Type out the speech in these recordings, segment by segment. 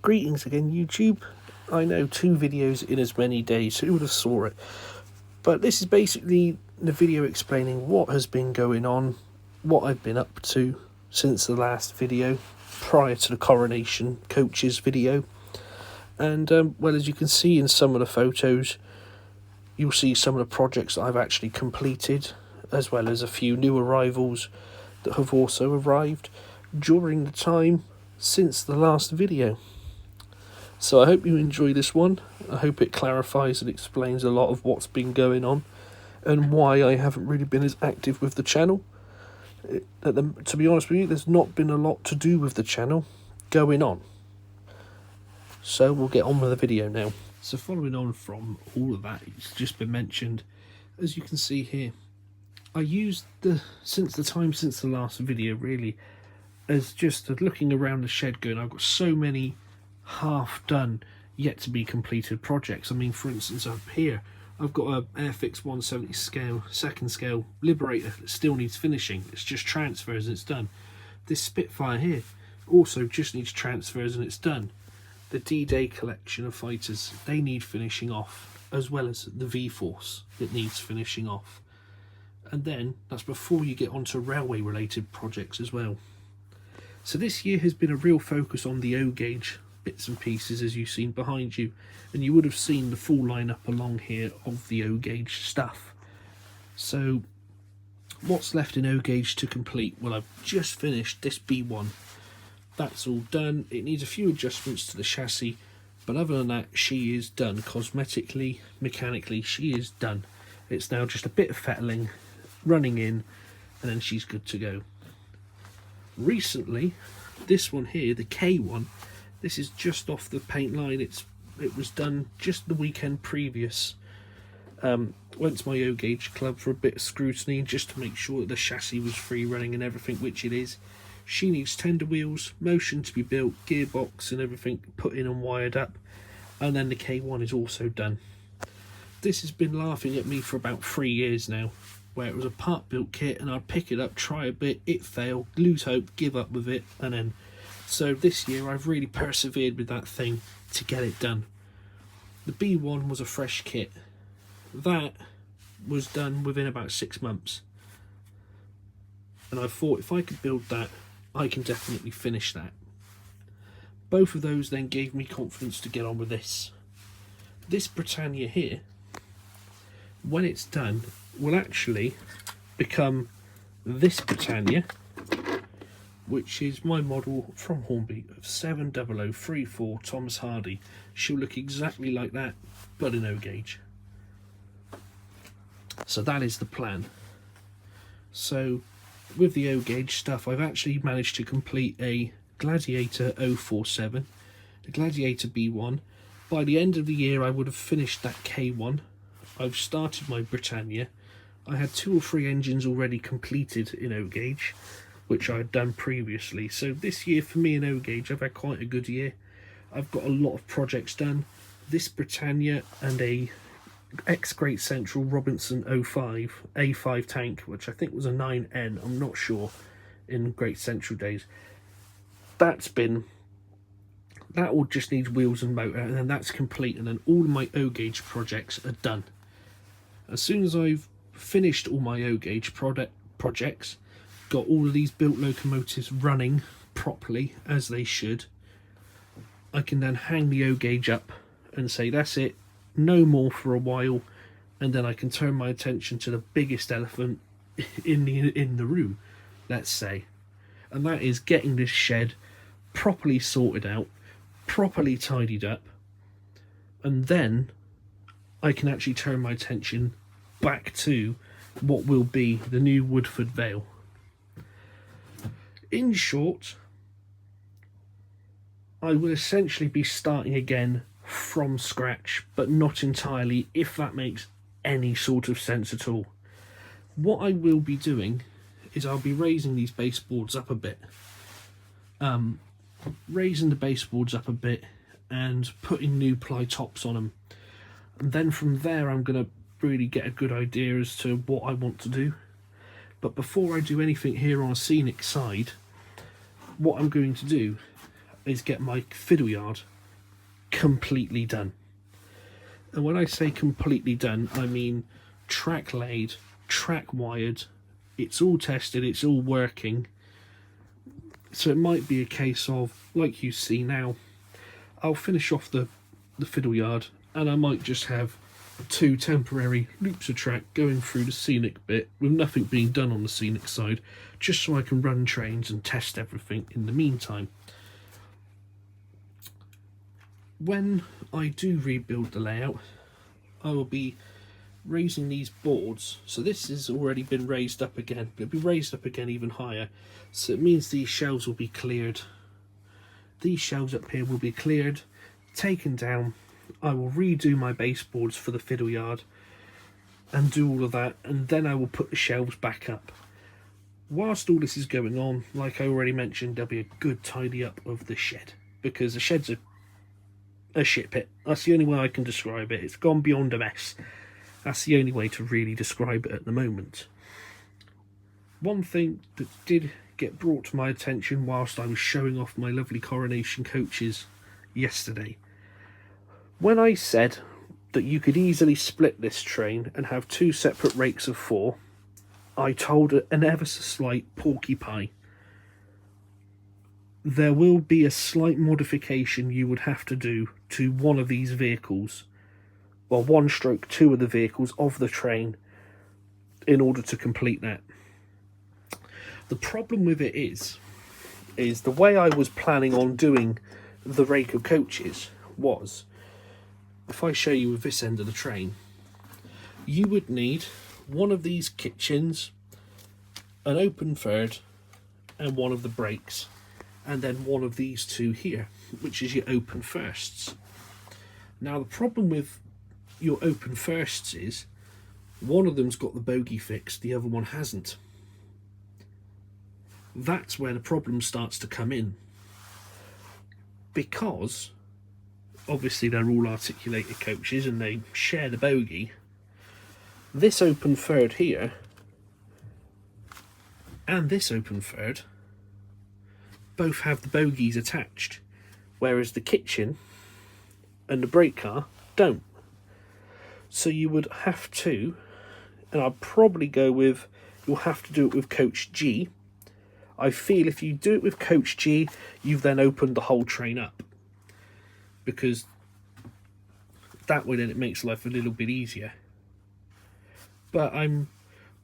Greetings again, YouTube. I know 2 videos in as many days, who would have saw it? But this is basically the video explaining what has been going on, what I've been up to since the last video, prior to the Coronation Coaches video. And, well, as you can see in some of the photos, you'll see some of the projects that I've actually completed, as well as a few new arrivals that have also arrived during the time since the last video. So I hope you enjoy this one. I hope it clarifies and explains a lot of what's been going on and why I haven't really been as active with the channel. To be honest with you, there's not been a lot to do with the channel going on. So we'll get on with the video now. So following on from all of that, it's just been mentioned, as you can see here, I used since the last video really as just looking around the shed going, I've got so many half done yet to be completed projects. I mean, for instance, up here I've got a Airfix 170 scale, second scale Liberator that still needs finishing. It's just transfers and it's done. This Spitfire here also just needs transfers and it's done. The D-Day collection of fighters, they need finishing off, as well as the V-Force that needs finishing off. And then that's before you get onto railway related projects as well. So this year has been a real focus on the O-gauge bits and pieces, as you've seen behind you, and you would have seen the full lineup along here of the O-gauge stuff. So what's left in O-gauge to complete? Well, I've just finished this B1. That's all done. It needs a few adjustments to the chassis, but other than that, she is done. Cosmetically, mechanically, she is done. It's now just a bit of fettling, running in, and then she's good to go. Recently, this one here, the K1, this is just off the paint line. It was done just the weekend previous. Went to my O-gauge club for a bit of scrutiny just to make sure that the chassis was free running and everything, which it is. She needs tender wheels, motion to be built, gearbox and everything put in and wired up, and then the K1 is also done. This has been laughing at me for about 3 years now, where it was a part built kit and I'd pick it up, try a bit, it failed, lose hope, give up with it, and then so this year I've really persevered with that thing to get it done. The B1 was a fresh kit. That was done within about 6 months. And I thought if I could build that, I can definitely finish that. Both of those then gave me confidence to get on with this. This Britannia here, when it's done, will actually become this Britannia, which is my model from Hornby of 70034 Thomas Hardy. She'll look exactly like that, but in O-gauge. So that is the plan. So with the O-gauge stuff, I've actually managed to complete a Gladiator 047, a Gladiator B1. By the end of the year, I would have finished that K1. I've started my Britannia. I had 2 or 3 engines already completed in O-gauge, which I had done previously. So this year for me in O-gauge, I've had quite a good year. I've got a lot of projects done. This Britannia and a ex-Great Central Robinson 05 A5 tank, which I think was a 9N, I'm not sure, in Great Central days. That will just need wheels and motor, and then that's complete, and then all of my O-gauge projects are done. As soon as I've finished all my O-gauge projects, got all of these built locomotives running properly as they should, I can then hang the O-gauge up and say that's it, no more for a while, and then I can turn my attention to the biggest elephant in the room, let's say, and that is getting this shed properly sorted out, properly tidied up, and then I can actually turn my attention back to what will be the new Woodford Vale. In short, I will essentially be starting again from scratch, but not entirely, if that makes any sort of sense at all. What I will be doing is I'll be raising these baseboards up a bit. Raising the baseboards up a bit and putting new ply tops on them. And then from there I'm going to really get a good idea as to what I want to do. But before I do anything here on a scenic side, what I'm going to do is get my fiddle yard completely done. And when I say completely done, I mean track laid, track wired, it's all tested, it's all working. So it might be a case of, like you see now, I'll finish off the fiddle yard and I might just have 2 temporary loops of track going through the scenic bit with nothing being done on the scenic side, just so I can run trains and test everything in the meantime. When I do rebuild the layout, I will be raising these boards. So this has already been raised up again, but it'll be raised up again even higher. So it means these shelves will be cleared. These shelves up here will be cleared, taken down. I will redo my baseboards for the fiddle yard and do all of that, and then I will put the shelves back up. Whilst all this is going on, like I already mentioned, there'll be a good tidy up of the shed, because the shed's a shit pit. That's the only way I can describe it. It's gone beyond a mess. That's the only way to really describe it at the moment. One thing that did get brought to my attention whilst I was showing off my lovely Coronation Coaches yesterday, when I said that you could easily split this train and have 2 separate rakes of 4, I told an ever so slight porcupine. There will be a slight modification you would have to do to one of these vehicles, well, 1/2 of the vehicles of the train, in order to complete that. The problem with it is the way I was planning on doing the rake of coaches was, if I show you with this end of the train, you would need one of these kitchens, an open third, and one of the brakes, and then one of these 2 here, which is your open firsts. Now the problem with your open firsts is one of them's got the bogie fixed, the other one hasn't. That's where the problem starts to come in, because obviously they're all articulated coaches and they share the bogie. This open third here and this open third both have the bogies attached, whereas the kitchen and the brake car don't. So you would have to, and I'd probably go with, you'll have to do it with coach G. I feel if you do it with coach G, you've then opened the whole train up, because that way then it makes life a little bit easier. But I'm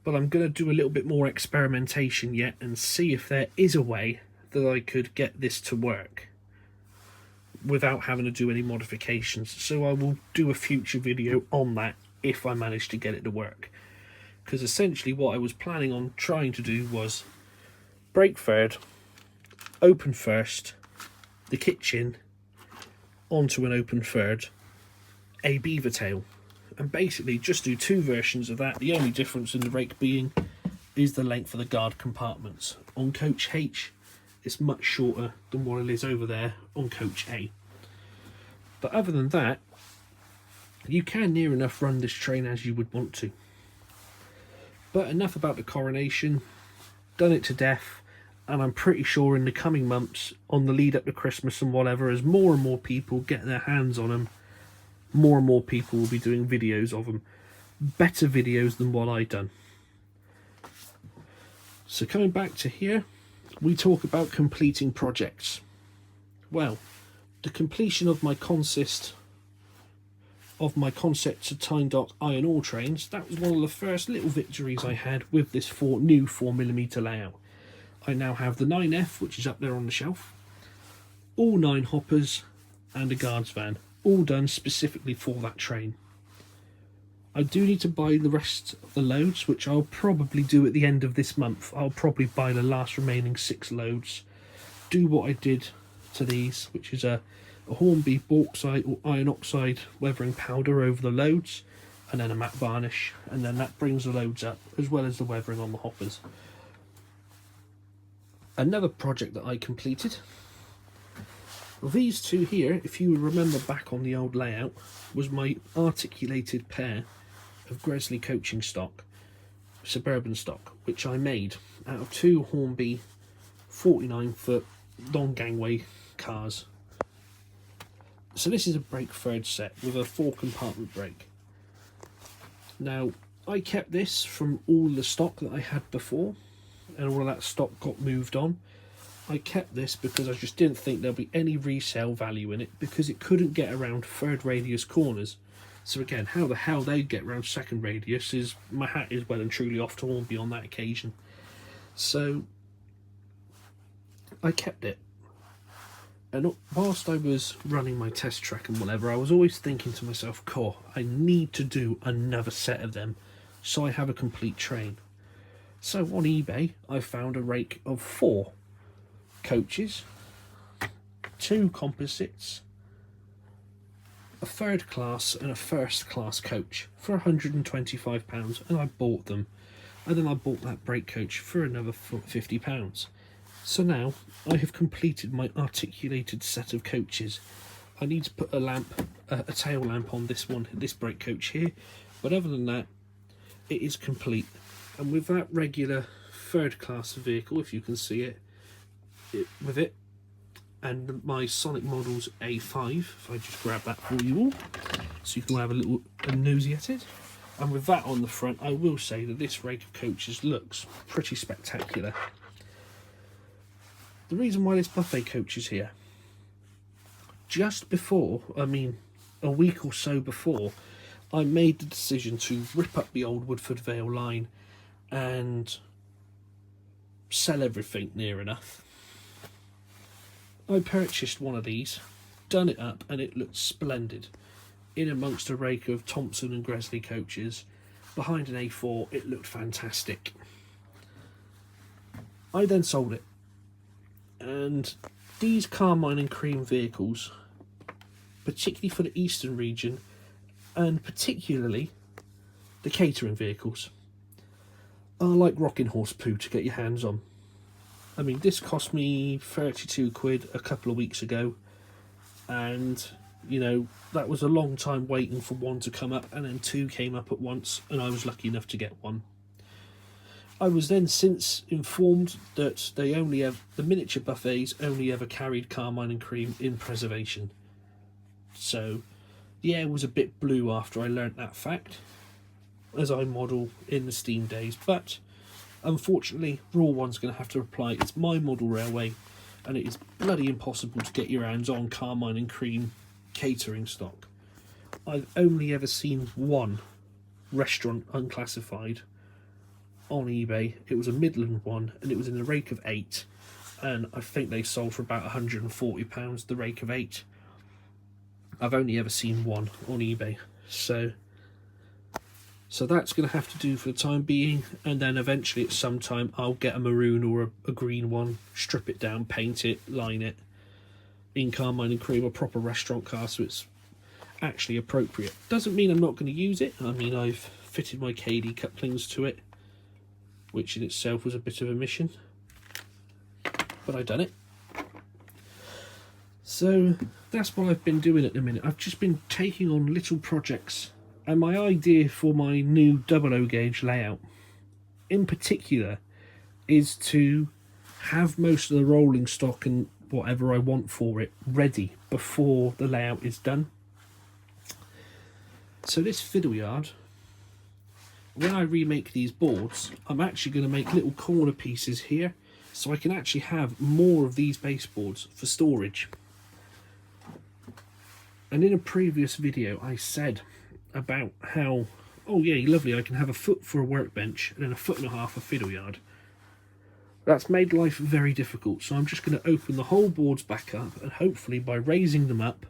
going to do a little bit more experimentation yet and see if there is a way that I could get this to work without having to do any modifications. So I will do a future video on that if I manage to get it to work, because essentially what I was planning on trying to do was brake third, open first, the kitchen onto an open third, a beaver tail, and basically just do 2 versions of that. The only difference in the rake being is the length of the guard compartments. On coach H, it's much shorter than what it is over there on coach A. But other than that, you can near enough run this train as you would want to. But enough about the Coronation. Done it to death, and I'm pretty sure in the coming months, on the lead up to Christmas and whatever, as more and more people get their hands on them, more and more people will be doing videos of them. Better videos than what I've done. So coming back to here, we talk about completing projects. Well, the completion of my concept to Tyne Dock iron ore trains, that was one of the first little victories I had with this new 4mm layout. I now have the 9F, which is up there on the shelf, all 9 hoppers and a guards van, all done specifically for that train. I do need to buy the rest of the loads, which I'll probably do at the end of this month. I'll probably buy the last remaining 6 loads, do what I did to these, which is a Hornby bauxite or iron oxide weathering powder over the loads, and then a matte varnish, and then that brings the loads up, as well as the weathering on the hoppers. Another project that I completed, well, these 2 here, if you remember back on the old layout, was my articulated pair of Gresley coaching stock, suburban stock, which I made out of 2 Hornby 49-foot long gangway cars. So this is a brake third set with a 4-compartment brake. Now, I kept this from all the stock that I had before, and all of that stock got moved on. I kept this because I just didn't think there'll be any resale value in it, because it couldn't get around third radius corners. So again, how the hell they get around second radius is, my hat is well and truly off to Hornby on that occasion. So I kept it. And whilst I was running my test track and whatever, I was always thinking to myself, "Cool, I need to do another set of them so I have a complete train." So on eBay, I found a rake of 4 coaches, 2 composites, a third class and a first class coach for £125, and I bought them. And then I bought that brake coach for another £50. So now I have completed my articulated set of coaches. I need to put a lamp, a tail lamp on this one, this brake coach here, but other than that, it is complete. And with that regular third class vehicle, if you can see it, with it, and my Sonic Models A5, if I just grab that for you all, so you can have a nosy at it. And with that on the front, I will say that this rake of coaches looks pretty spectacular. The reason why this buffet coach is here, just before, I mean a week or so before, I made the decision to rip up the old Woodford Vale line and sell everything near enough. I purchased one of these, done it up, and it looked splendid. In amongst a rake of Thompson and Gresley coaches, behind an A4, it looked fantastic. I then sold it. And these carmine and cream vehicles, particularly for the eastern region, and particularly the catering vehicles, are like rocking horse poo to get your hands on. I mean, this cost me 32 quid a couple of weeks ago, and you know, that was a long time waiting for one to come up, and then 2 came up at once, and I was lucky enough to get one. I was then since informed that they only have, the miniature buffets only ever carried carmine and cream in preservation. So the air was a bit blue after I learnt that fact, as I model in the Steam days, but unfortunately Raw One's going to have to reply, it's my model railway, and it is bloody impossible to get your hands on carmine and cream catering stock. I've only ever seen one restaurant unclassified on eBay. It was a Midland one, and it was in a rake of 8, and I think they sold for about £140 the rake of 8. I've only ever seen one on eBay, so that's going to have to do for the time being, and then eventually at some time I'll get a maroon or a green one, strip it down, paint it, line it in carmine and cream, a proper restaurant car, so it's actually appropriate. Doesn't mean I'm not going to use it. I mean, I've fitted my KD couplings to it, which in itself was a bit of a mission, but I've done it. So that's what I've been doing at the minute. I've just been taking on little projects, and my idea for my new 00 gauge layout in particular is to have most of the rolling stock and whatever I want for it ready before the layout is done. So this fiddle yard, when I remake these boards, I'm actually going to make little corner pieces here, so I can actually have more of these baseboards for storage. And in a previous video I said about how, oh yeah, lovely, I can have a foot for a workbench and then a 1.5 foot for fiddle yard. That's made life very difficult, so I'm just going to open the whole boards back up, and hopefully by raising them up,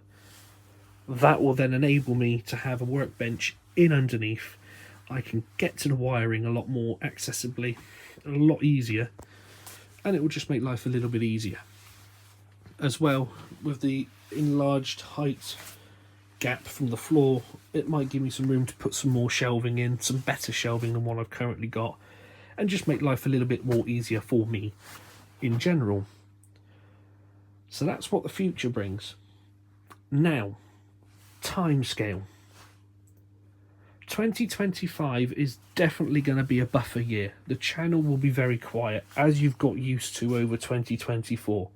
that will then enable me to have a workbench in underneath. I can get to the wiring a lot more accessibly, a lot easier, and it will just make life a little bit easier. As well, with the enlarged height gap from the floor, it might give me some room to put some more shelving in, some better shelving than what I've currently got, and just make life a little bit more easier for me in general. So that's what the future brings. Now, timescale. 2025 is definitely going to be a buffer year. The channel will be very quiet, as you've got used to over 2024.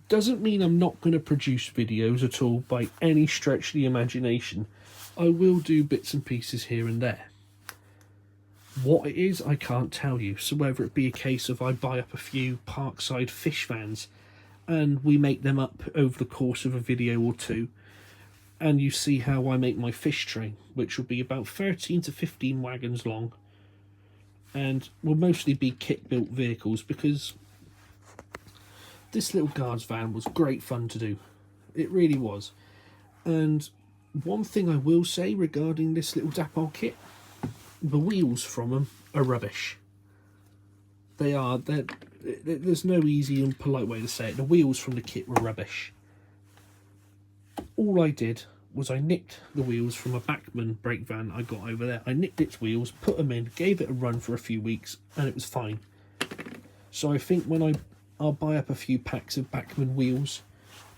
Doesn't mean I'm not going to produce videos at all by any stretch of the imagination. I will do bits and pieces here and there. What it is, I can't tell you. So whether it be a case of I buy up a few parkside fish vans and we make them up over the course of a video or two, and you see how I make my fish train, which will be about 13 to 15 wagons long, and will mostly be kit-built vehicles, because this little guards van was great fun to do. It really was. And one thing I will say regarding this little Dapol kit, the wheels from them are rubbish. There's no easy and polite way to say it. The wheels from the kit were rubbish. All I did was I nicked the wheels from a Bachmann brake van I got over there. I nicked its wheels, put them in, gave it a run for a few weeks, and it was fine. So I think when I'll buy up a few packs of Bachmann wheels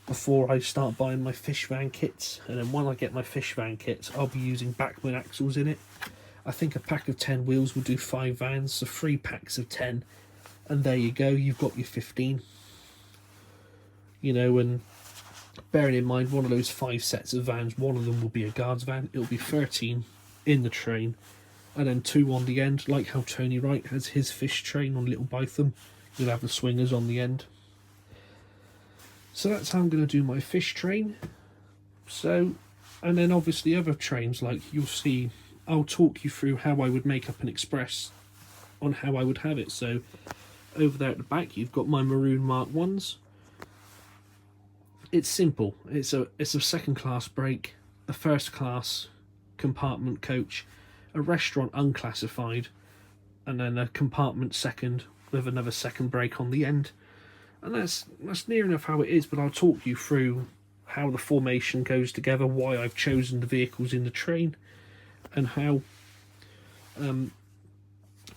before I start buying my fish van kits, and then when I get my fish van kits, I'll be using Bachmann axles in it. I think a pack of 10 wheels will do 5 vans, so 3 packs of 10, and there you go, you've got your 15. You know, and bearing in mind, one of those 5 sets of vans, one of them will be a guards van. It'll be 13 in the train, and then 2 on the end, like how Tony Wright has his fish train on Little Bytham. You'll have the swingers on the end. So that's how I'm going to do my fish train. So, and then obviously other trains, like you'll see, I'll talk you through how I would make up an express on how I would have it. So over there at the back, you've got my maroon Mark 1s. It's simple. It's a second class brake, a first class compartment coach, a restaurant unclassified, and then a compartment second with another second brake on the end. And that's near enough how it is, but I'll talk you through how the formation goes together, why I've chosen the vehicles in the train, and how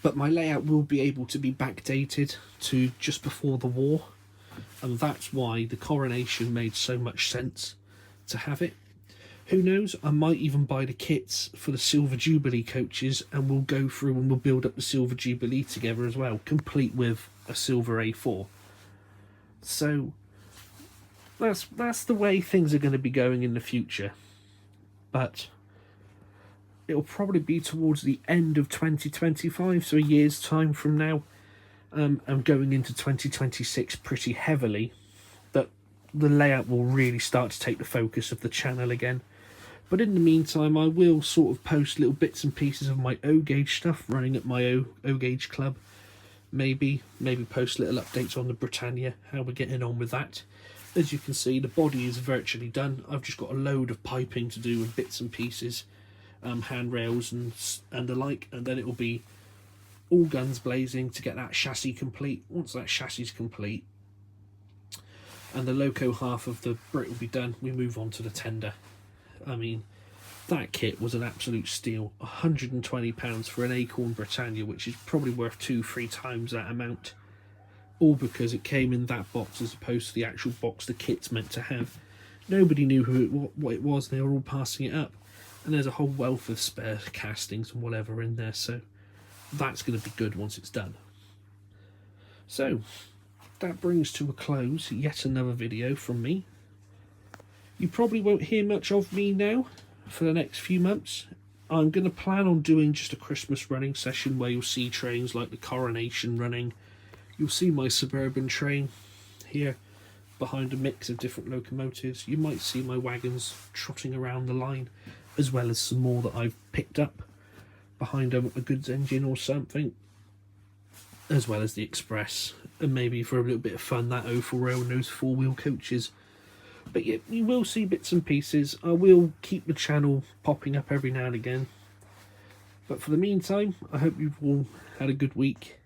but my layout will be able to be backdated to just before the war, and that's why the Coronation made so much sense to have it. Who knows, I might even buy the kits for the Silver Jubilee coaches, and we'll go through and we'll build up the Silver Jubilee together as well, complete with a silver A4. So that's the way things are going to be going in the future. But it'll probably be towards the end of 2025, so a year's time from now. I'm going into 2026 pretty heavily, that the layout will really start to take the focus of the channel again. But in the meantime, I will sort of post little bits and pieces of my O-Gauge stuff running at my O-Gauge club. Maybe post little updates on the Britannia, how we're getting on with that. As you can see, the body is virtually done. I've just got a load of piping to do and bits and pieces, handrails and the like, and then it will be all guns blazing to get that chassis complete. Once that chassis is complete and the loco half of the Brit will be done, we move on to the tender. I mean, that kit was an absolute steal. £120 for an Acorn Britannia, which is probably worth 2-3 times that amount. All because it came in that box as opposed to the actual box the kit's meant to have. Nobody knew what it was, they were all passing it up. And there's a whole wealth of spare castings and whatever in there, so that's going to be good once it's done. So, that brings to a close yet another video from me. You probably won't hear much of me now for the next few months. I'm going to plan on doing just a Christmas running session where you'll see trains like the Coronation running. You'll see my Suburban train here behind a mix of different locomotives. You might see my wagons trotting around the line, as well as some more that I've picked up behind a goods engine or something, as well as the Express, and maybe for a little bit of fun that 04 and those 4-wheel coaches. But yeah, you will see bits and pieces. I will keep the channel popping up every now and again. But for the meantime, I hope you've all had a good week.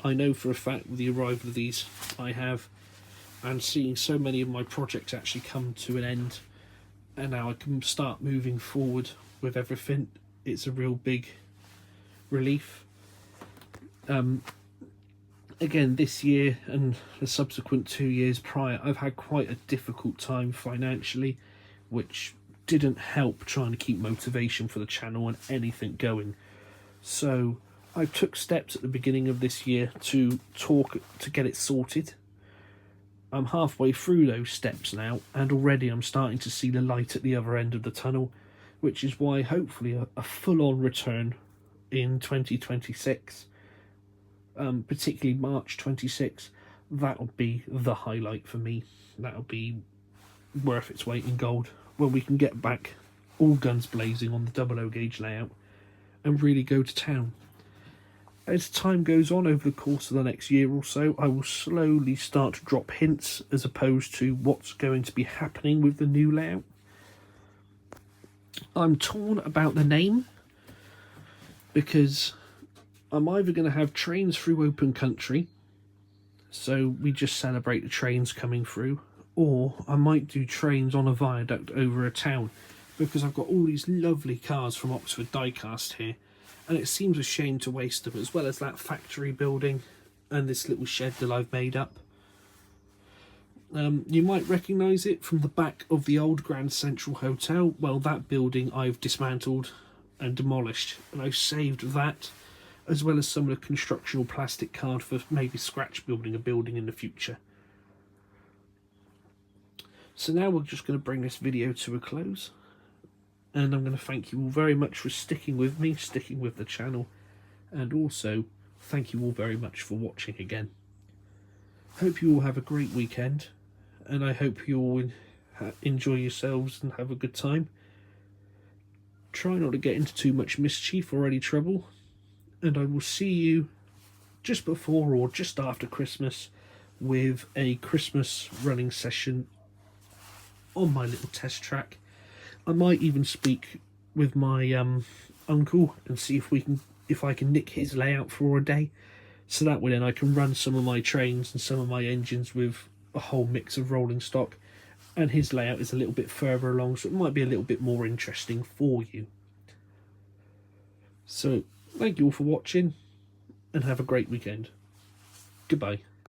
I know for a fact with the arrival of these I have, and seeing so many of my projects actually come to an end, and now I can start moving forward with everything, it's a real big relief. Again, this year and the subsequent 2 years prior, I've had quite a difficult time financially, which didn't help trying to keep motivation for the channel and anything going. So I took steps at the beginning of this year to get it sorted. I'm halfway through those steps now, and already I'm starting to see the light at the other end of the tunnel, which is why hopefully a full-on return in 2026, particularly March 26, that'll be the highlight for me. That'll be worth its weight in gold when we can get back all guns blazing on the 00 gauge layout and really go to town. As time goes on over the course of the next year or so, I will slowly start to drop hints as opposed to what's going to be happening with the new layout. I'm torn about the name because I'm either going to have trains through open country, so we just celebrate the trains coming through, or I might do trains on a viaduct over a town, because I've got all these lovely cars from Oxford Diecast here, and it seems a shame to waste them, as well as that factory building and this little shed that I've made up. You might recognise it from the back of the old Grand Central Hotel. Well, that building I've dismantled and demolished, and I've saved that, as well as some of the constructional plastic card for maybe scratch building a building in the future. So now we're just going to bring this video to a close, and I'm going to thank you all very much for sticking with me, sticking with the channel, and also thank you all very much for watching again. Hope you all have a great weekend, and I hope you all enjoy yourselves and have a good time. Try not to get into too much mischief or any trouble, and I will see you just before or just after Christmas with a Christmas running session on my little test track. I might even speak with my uncle and see if I can nick his layout for a day, so that way then I can run some of my trains and some of my engines with a whole mix of rolling stock, and his layout is a little bit further along, so it might be a little bit more interesting for you. So thank you all for watching, and have a great weekend. Goodbye.